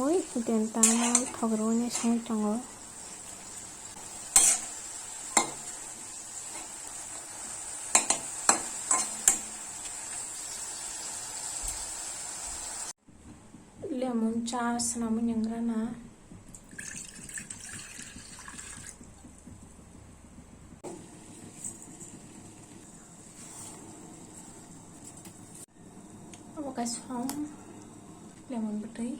oi denta thogrone song tango lemon chas namun yangrana guys from lemon butter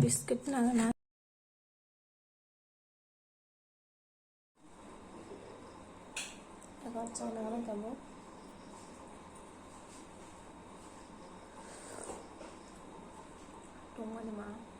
biscuit na agak chana kamu tunggu nih mah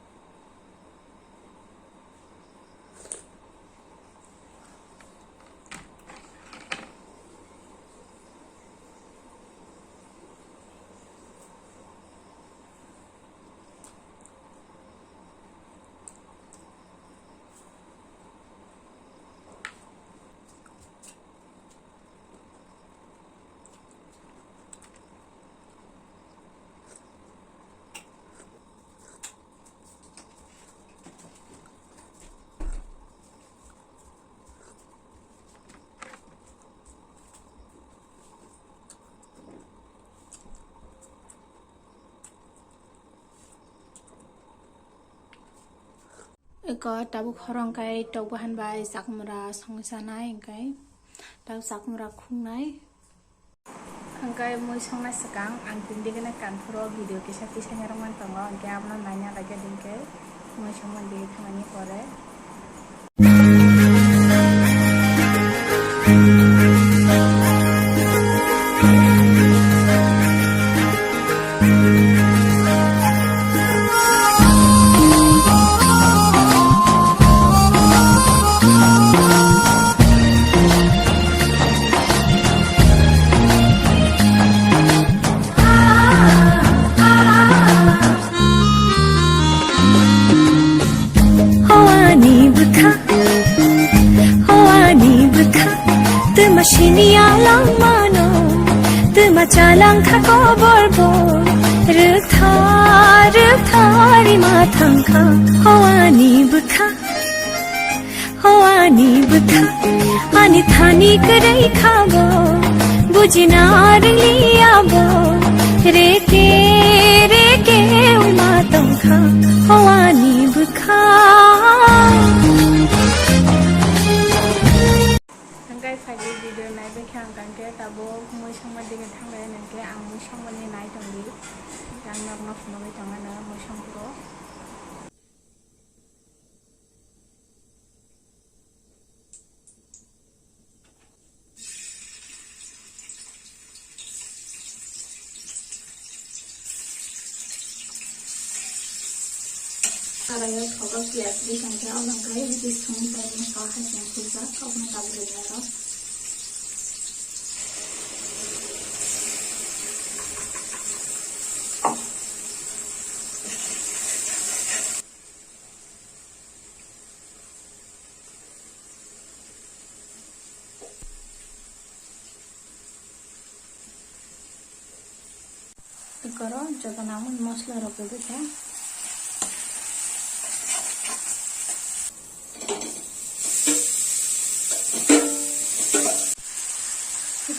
eko tabuk horong kai tok bahan bai sakmura songsanai kai tab sakmura khungnai angkai moi songnai sakang ang tindi gana kanfuro video kisa kisa ngarman tongo angkai amna nanya lagi dingke moi songman di thamani pore Mashiniya lang mano, tuma chalang khako borbo, rukthari mathang kha, hawani bukha, ani thani karai khabo, bujina riyabo, reke mathang kha, hawani bukha. Fagi video nai bekhe ang kangke tabo moi songma dinge thanglai nangke ang moi songma ni nai tongli yang nok nok noi tonga na moi songpro Karaya thoga pias di sangke orang kaya di song tadi kahas yang kuza kau nak kabel jaro करो जब नाम मसला रख दो क्या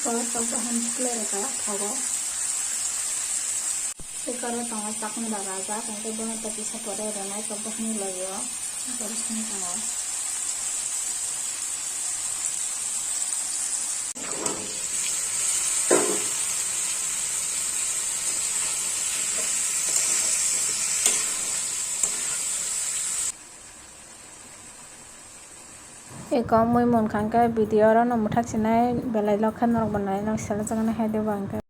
ko tok bahan clear ka thago karo tanga sakmura raja kangke bono tapi sapore ranai tok bahan layo terus tango Eko mui mon kangke video ro no muthak sinai belai lokhan rok banai no sala jagana hai de bangke